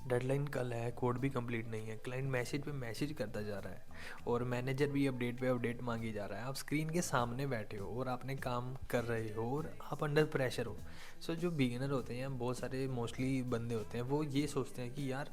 Deadline कल है, code भी कंप्लीट नहीं है, क्लाइंट मैसेज पे मैसेज करता जा रहा है और मैनेजर भी अपडेट पे अपडेट मांगी जा रहा है। आप स्क्रीन के सामने बैठे हो और आपने काम कर रहे हो और आप अंडर प्रेशर हो। सो जो बिगिनर होते हैं, बहुत सारे मोस्टली बंदे होते हैं, वो ये सोचते हैं कि यार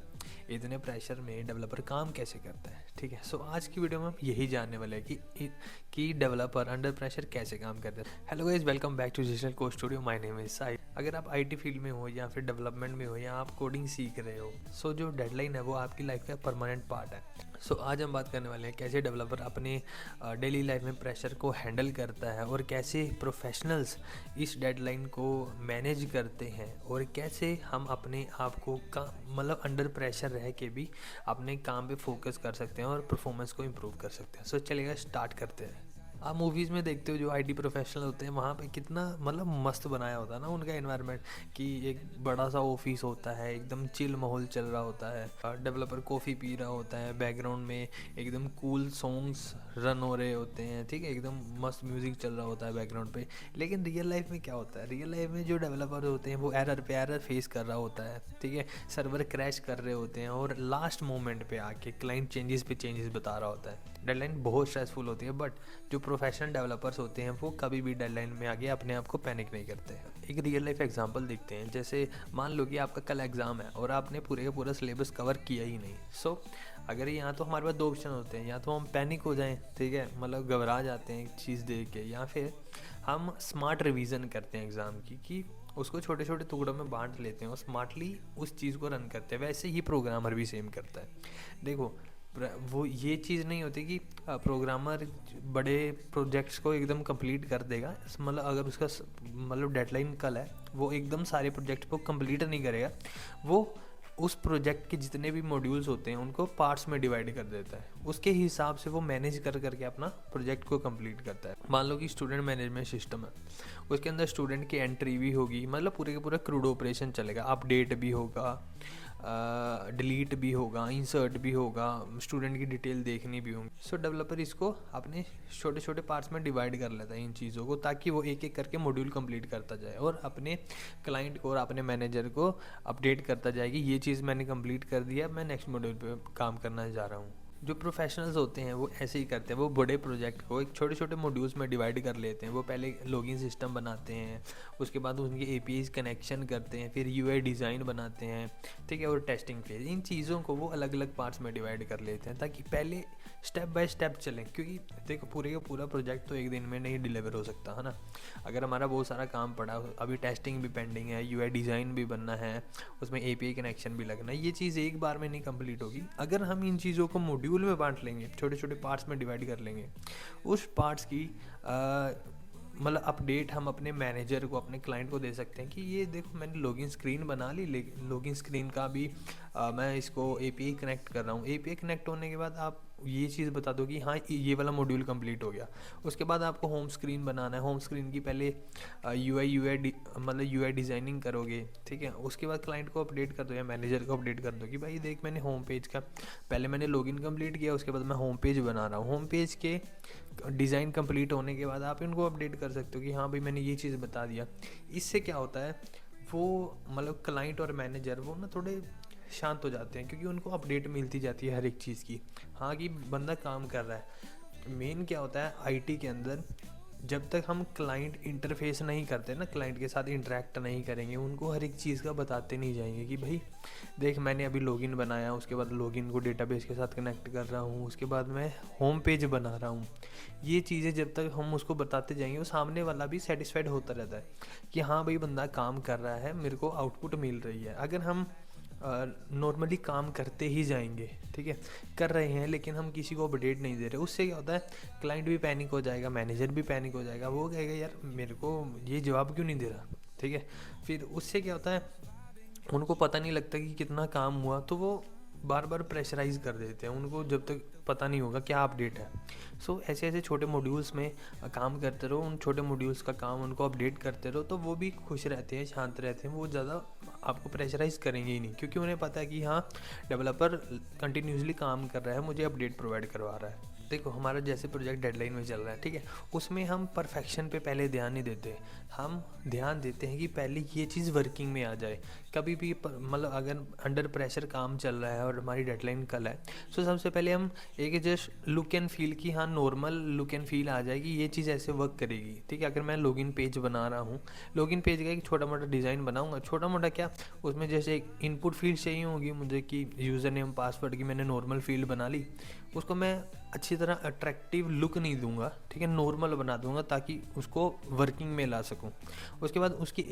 इतने प्रेशर में डेवलपर काम कैसे करता है। ठीक है, सो आज की वीडियो में हम यही जानने वाले हैं कि डेवलपर अंडर प्रेशर कैसे काम करते हैं। Hello guys, welcome back to digital code studio. My name is Sai. अगर आप आईटी फील्ड में हो या फिर डेवलपमेंट में हो या आप कोडिंग सीख रहे हो, सो जो डेडलाइन है वो आपकी लाइफ का परमानेंट पार्ट है। सो आज हम बात करने वाले हैं कैसे डेवलपर अपने डेली लाइफ में प्रेशर को हैंडल करता है और कैसे प्रोफेशनल्स इस डेडलाइन को मैनेज करते हैं और कैसे हम अपने आप को मतलब अंडर प्रेशर रह के भी अपने काम पे फोकस कर सकते हैं और परफॉर्मेंस को इम्प्रूव कर सकते हैं। सो चलिएगा, स्टार्ट करते हैं। आप मूवीज़ में देखते हो जो आईटी प्रोफेशनल होते हैं, वहाँ पे कितना मतलब मस्त बनाया होता है ना उनका एनवायरनमेंट, कि एक बड़ा सा ऑफिस होता है, एकदम चिल माहौल चल रहा होता है, डेवलपर कॉफ़ी पी रहा होता है, बैकग्राउंड में एकदम कूल सॉन्ग्स रन हो रहे होते हैं, ठीक है, एकदम मस्त म्यूज़िक चल रहा होता है बैकग्राउंड पे। लेकिन रियल लाइफ में क्या होता है, रियल लाइफ में जो डेवलपर होते हैं वो एरर पे एरर फेस कर रहा होता है, ठीक है, सर्वर क्रैश कर रहे होते हैं और लास्ट मोमेंट पे आके क्लाइंट चेंजेस पे चेंजेस बता रहा होता है। डेडलाइन बहुत स्ट्रेसफुल होती है, बट जो प्रोफेशनल डेवलपर्स होते हैं वो कभी भी डेडलाइन में आगे अपने आप को पैनिक नहीं करते हैं। एक रियल लाइफ एग्जांपल देखते हैं। जैसे मान लो कि आपका कल एग्ज़ाम है और आपने पूरे का पूरा सिलेबस कवर किया ही नहीं। सो अगर यहाँ तो हमारे पास दो ऑप्शन होते हैं, या तो हम पैनिक हो जाएं, ठीक है, मतलब घबरा जाते हैं एक चीज़ देख के, या फिर हम स्मार्ट रिवीजन करते हैं एग्ज़ाम की, कि उसको छोटे छोटे टुकड़ों में बांट लेते हैं और स्मार्टली उस चीज़ को रन करते हैं। वैसे ही प्रोग्रामर भी सेम करता है। देखो, वो ये चीज़ नहीं होती कि प्रोग्रामर बड़े प्रोजेक्ट्स को एकदम कंप्लीट कर देगा। मतलब अगर उसका मतलब डेडलाइन कल है, वो एकदम सारे प्रोजेक्ट को कंप्लीट नहीं करेगा। वो उस प्रोजेक्ट के जितने भी मॉड्यूल्स होते हैं उनको पार्ट्स में डिवाइड कर देता है, उसके हिसाब से वो मैनेज कर करके अपना प्रोजेक्ट को कंप्लीट करता है। मान लो कि स्टूडेंट मैनेजमेंट सिस्टम है, उसके अंदर स्टूडेंट की एंट्री भी होगी, मतलब पूरे का पूरा क्रूड ऑपरेशन चलेगा, अपडेट भी होगा, डिलीट भी होगा, इंसर्ट भी होगा, स्टूडेंट की डिटेल देखनी भी होगी। सो डेवलपर इसको अपने छोटे छोटे पार्ट्स में डिवाइड कर लेता है इन चीज़ों को, ताकि वो एक एक करके मॉड्यूल कंप्लीट करता जाए और अपने क्लाइंट को और अपने मैनेजर को अपडेट करता जाए कि ये चीज़ मैंने कंप्लीट कर दिया, मैं नेक्स्ट मॉड्यूल पे काम करना जा रहा हूँ। जो प्रोफेशनल्स होते हैं वो ऐसे ही करते हैं। वो बड़े प्रोजेक्ट को एक छोटे छोटे मॉड्यूल्स में डिवाइड कर लेते हैं। वो पहले लॉगिन सिस्टम बनाते हैं, उसके बाद उनके एपीआईज कनेक्शन करते हैं, फिर यूआई डिज़ाइन बनाते हैं, ठीक है, और टेस्टिंग फेज। इन चीज़ों को वो अलग अलग पार्ट्स में डिवाइड कर लेते हैं ताकि पहले स्टेप बाय स्टेप चलें। क्योंकि देखो, पूरे का पूरा प्रोजेक्ट तो एक दिन में नहीं डिलीवर हो सकता है ना। अगर हमारा बहुत सारा काम पड़ा, अभी टेस्टिंग भी पेंडिंग है, यूआई डिज़ाइन भी बनना है, उसमें एपीआई कनेक्शन भी लगना है, ये चीज़ एक बार में नहीं कंप्लीट होगी। अगर हम इन चीज़ों को मॉड्यूल में बांट लेंगे, छोटे छोटे पार्ट्स में डिवाइड कर लेंगे, उस पार्ट्स की मतलब अपडेट हम अपने मैनेजर को, अपने क्लाइंट को दे सकते हैं कि ये देखो मैंने लॉगिन स्क्रीन बना ली, लेकिन लॉगिन स्क्रीन का भी मैं इसको एपीआई कनेक्ट कर रहा हूँ। एपीआई कनेक्ट होने के बाद आप ये चीज़ बता दो कि हाँ ये वाला मॉड्यूल कंप्लीट हो गया। उसके बाद आपको होम स्क्रीन बनाना है। होम स्क्रीन की पहले यूआई मतलब यूआई डिज़ाइनिंग करोगे, ठीक है, उसके बाद क्लाइंट को अपडेट कर दो या मैनेजर को अपडेट कर दो कि भाई देख, मैंने होम पेज का पहले मैंने लॉगिन कंप्लीट किया, उसके बाद मैं होम पेज बना रहा हूँ। होम पेज के डिज़ाइन कंप्लीट होने के बाद आप इनको अपडेट कर सकते हो कि हाँ भाई मैंने ये चीज़ बता दिया। इससे क्या होता है, वो मतलब क्लाइंट और मैनेजर वो ना थोड़े शांत हो जाते हैं, क्योंकि उनको अपडेट मिलती जाती है हर एक चीज़ की, हाँ कि बंदा काम कर रहा है। मेन क्या होता है आईटी के अंदर, जब तक हम क्लाइंट इंटरफेस नहीं करते ना, क्लाइंट के साथ इंटरेक्ट नहीं करेंगे, उनको हर एक चीज़ का बताते नहीं जाएंगे कि भाई देख मैंने अभी लॉगिन बनाया, उसके बाद लॉगिन को डेटाबेस के साथ कनेक्ट कर रहा हूँ, उसके बाद मैं होम पेज बना रहा हूँ। ये चीज़ें जब तक हम उसको बताते जाएंगे, वो सामने वाला भी सेटिस्फाइड होता रहता है कि हाँ भाई बंदा काम कर रहा है, मेरे को आउटपुट मिल रही है। अगर हम नॉर्मली काम करते ही जाएंगे, ठीक है, कर रहे हैं, लेकिन हम किसी को अपडेट नहीं दे रहे, उससे क्या होता है क्लाइंट भी पैनिक हो जाएगा, मैनेजर भी पैनिक हो जाएगा, वो कहेगा यार मेरे को ये जवाब क्यों नहीं दे रहा, ठीक है। फिर उससे क्या होता है, उनको पता नहीं लगता कि कितना काम हुआ, तो वो बार बार प्रेशराइज कर देते हैं उनको, जब तक पता नहीं होगा क्या अपडेट है। सो ऐसे ऐसे छोटे मॉड्यूल्स में काम करते रहो, उन छोटे मॉड्यूल्स का काम उनको अपडेट करते रहो, तो वो भी खुश रहते हैं, शांत रहते हैं, वो ज़्यादा आपको प्रेशराइज करेंगे ही नहीं, क्योंकि उन्हें पता है कि हाँ डेवलपर कंटिन्यूसली काम कर रहा है, मुझे अपडेट प्रोवाइड करवा रहा है। देखो, हमारा जैसे प्रोजेक्ट डेडलाइन में चल रहा है, ठीक है, उसमें हम परफेक्शन पे पहले ध्यान नहीं देते, हम ध्यान देते हैं कि पहले ये चीज़ वर्किंग में आ जाए। कभी भी मतलब अगर अंडर प्रेशर काम चल रहा है और हमारी डेडलाइन कल है, तो सबसे पहले हम एक जस्ट लुक एंड फील की, हाँ नॉर्मल लुक एंड फील आ जाएगी ये चीज़ ऐसे वर्क करेगी, ठीक है। अगर मैं लॉगिन पेज बना रहा हूँ, लॉगिन पेज का एक छोटा मोटा डिज़ाइन बनाऊंगा, छोटा मोटा क्या, उसमें जैसे एक इनपुट फील्ड चाहिए होगी मुझे कि यूज़र नेम पासवर्ड की मैंने नॉर्मल फील्ड बना ली, उसको मैं अच्छी तरह अट्रैक्टिव लुक नहीं दूंगा, ठीक है, नॉर्मल बना दूंगा ताकि उसको वर्किंग में ला सकूं। उसके बाद उसकी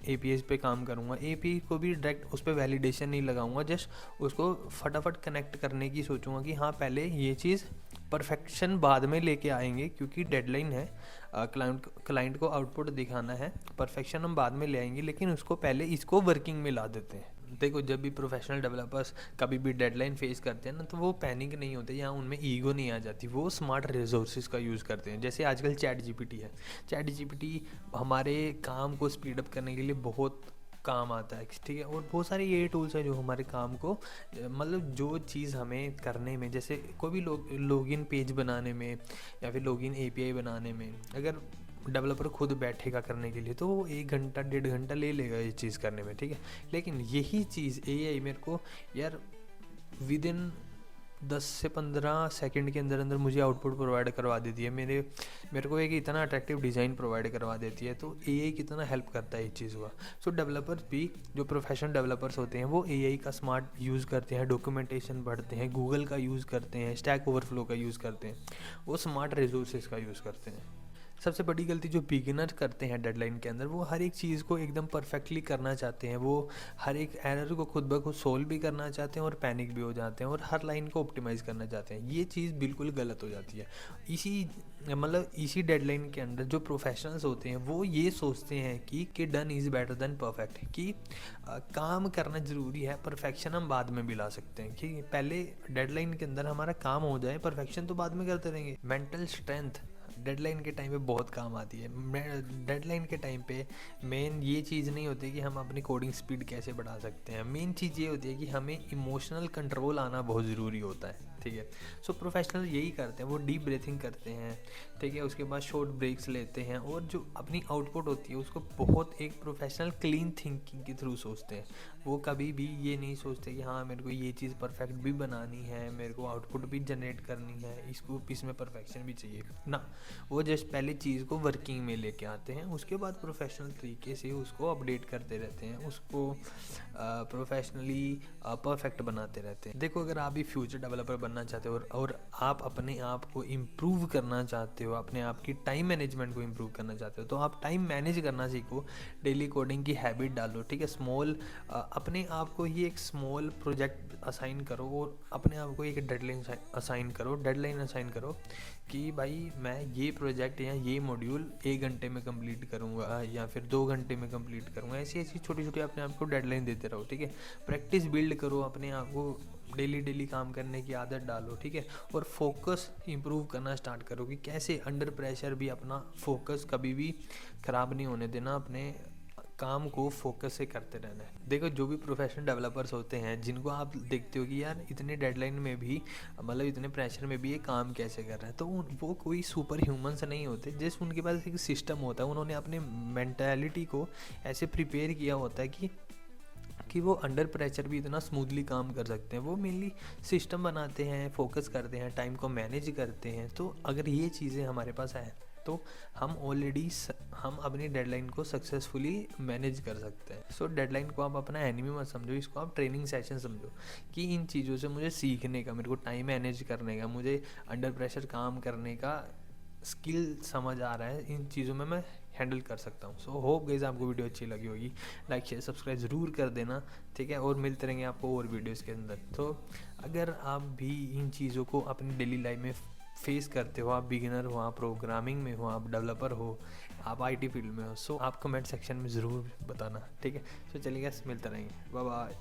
एपीआई पे काम करूंगा, एपीआई को भी डायरेक्ट उस पर वैलिडेशन नहीं लगाऊंगा, जस्ट उसको फटाफट कनेक्ट करने की सोचूंगा कि हाँ पहले ये चीज़ परफेक्शन बाद में लेके आएंगे क्योंकि डेडलाइन है, क्लाइंट को आउटपुट दिखाना है, परफेक्शन हम बाद में ले आएंगे लेकिन उसको पहले इसको वर्किंग में ला देते हैं। देखो जब भी प्रोफेशनल डेवलपर्स कभी भी डेडलाइन फेस करते हैं ना, तो वो पैनिक नहीं होते या उनमें ईगो नहीं आ जाती, वो स्मार्ट रिसोर्सेज का यूज़ करते हैं। जैसे आजकल चैट जीपीटी है, चैट जीपीटी हमारे काम को स्पीड अप करने के लिए बहुत काम आता है, ठीक है। और बहुत सारे ये टूल्स हैं जो हमारे काम को मतलब जो चीज़ हमें करने में, जैसे कोई भी लॉगिन पेज बनाने में या फिर लॉगिन एपीआई बनाने में अगर डेवलपर खुद बैठेगा करने के लिए तो वो 1 घंटा 1.5 घंटा ले लेगा ये चीज़ करने में, ठीक है। लेकिन यही चीज़ एआई मेरे को यार विद इन 10 से 15 सेकंड के अंदर अंदर मुझे आउटपुट प्रोवाइड करवा देती है, मेरे को एक इतना अट्रैक्टिव डिज़ाइन प्रोवाइड करवा देती है। तो एआई कितना हेल्प करता है इस चीज़ का। सो डेवलपर्स भी, जो प्रोफेशनल डेवलपर्स होते हैं वो एआई का स्मार्ट यूज़ करते हैं, डॉक्यूमेंटेशन पढ़ते हैं, गूगल का यूज़ करते हैं, स्टैक ओवरफ्लो का यूज़ करते हैं, वो स्मार्ट रिसोर्सेज का यूज़ करते हैं। सबसे बड़ी गलती जो बिगिनर करते हैं डेडलाइन के अंदर, वो हर एक चीज़ को एकदम परफेक्टली करना चाहते हैं, वो हर एक एरर को खुद ब खुद सोल्व भी करना चाहते हैं और पैनिक भी हो जाते हैं और हर लाइन को ऑप्टिमाइज़ करना चाहते हैं। ये चीज़ बिल्कुल गलत हो जाती है। इसी डेडलाइन के अंदर जो प्रोफेशनल्स होते हैं वो ये सोचते हैं कि done is better than perfect, कि काम करना ज़रूरी है, परफेक्शन हम बाद में भी ला सकते हैं, कि पहले डेडलाइन के अंदर हमारा काम हो जाए, परफेक्शन तो बाद में करते रहेंगे। मेंटल स्ट्रेंथ डेडलाइन के टाइम पे बहुत काम आती है। डेडलाइन के टाइम पे मेन ये चीज़ नहीं होती कि हम अपनी कोडिंग स्पीड कैसे बढ़ा सकते हैं, मेन चीज़ ये होती है कि हमें इमोशनल कंट्रोल आना बहुत ज़रूरी होता है, ठीक है। सो प्रोफेशनल यही करते हैं, वो डीप ब्रीथिंग करते हैं, ठीक है, उसके बाद शॉर्ट ब्रेक्स लेते हैं और जो अपनी आउटपुट होती है उसको बहुत एक प्रोफेशनल क्लीन थिंकिंग के थ्रू सोचते हैं। वो कभी भी ये नहीं सोचते कि हाँ मेरे को ये चीज़ परफेक्ट भी बनानी है, मेरे को आउटपुट भी जनरेट करनी है, इसमें परफेक्शन भी चाहिए ना। वो जस्ट पहले चीज़ को वर्किंग में लेके आते हैं, उसके बाद प्रोफेशनल तरीके से उसको अपडेट करते रहते हैं, उसको प्रोफेशनली परफेक्ट बनाते रहते हैं। देखो अगर आप भी फ्यूचर डेवलपर बनना चाहते हो और आप अपने आप को इम्प्रूव करना चाहते हो, अपने आप की टाइम मैनेजमेंट को इम्प्रूव करना चाहते हो, तो आप टाइम मैनेज करना सीखो, डेली कोडिंग की हैबिट डालो, ठीक है। अपने आप को ही एक स्मॉल प्रोजेक्ट असाइन करो और अपने आप को एक डेडलाइन असाइन करो कि भाई मैं ये प्रोजेक्ट या ये मॉड्यूल 1 घंटे में कंप्लीट करूँगा या फिर 2 घंटे में कंप्लीट करूँगा। ऐसी छोटी छोटी अपने आप को डेडलाइन देते रहो, ठीक है। प्रैक्टिस बिल्ड करो, अपने आप को डेली काम करने की आदत डालो, ठीक है। और फोकस इंप्रूव करना स्टार्ट करो कि कैसे अंडर प्रेशर भी अपना फोकस कभी भी ख़राब नहीं होने देना, अपने काम को फोकस से करते रहना है। देखो जो भी प्रोफेशनल डेवलपर्स होते हैं जिनको आप देखते हो कि यार इतने डेडलाइन में भी, मतलब इतने प्रेशर में भी ये काम कैसे कर रहे हैं, तो वो कोई सुपर ह्यूमन से नहीं होते, जैसे उनके पास एक सिस्टम होता है, उन्होंने अपने मेंटालिटी को ऐसे प्रिपेयर किया होता है कि वो अंडर प्रेशर भी इतना स्मूथली काम कर सकते हैं। वो मेनली सिस्टम बनाते हैं, फोकस करते हैं, टाइम को मैनेज करते हैं। तो अगर ये चीज़ें हमारे पास हैं तो हम अपनी डेडलाइन को सक्सेसफुली मैनेज कर सकते हैं। सो डेडलाइन को आप अपना एनिमी मत समझो, इसको आप ट्रेनिंग सेशन समझो कि इन चीज़ों से मुझे सीखने का, मेरे को टाइम मैनेज करने का, मुझे अंडर प्रेशर काम करने का स्किल समझ आ रहा है, इन चीज़ों में मैं हैंडल कर सकता हूँ। सो होप गाइस आपको वीडियो अच्छी लगी होगी, लाइक शेयर सब्सक्राइब ज़रूर कर देना, ठीक है। और मिलते रहेंगे आपको और वीडियोज़ के अंदर। तो अगर आप भी इन चीज़ों को अपनी डेली लाइफ में फेस करते हो, आप बिगिनर हो, आप प्रोग्रामिंग में हो, आप डेवलपर हो, आप आईटी फील्ड में हो, सो आप कमेंट सेक्शन में ज़रूर बताना, ठीक है। सो चलिए गाइस मिलते रहेंगे, बाय बाय।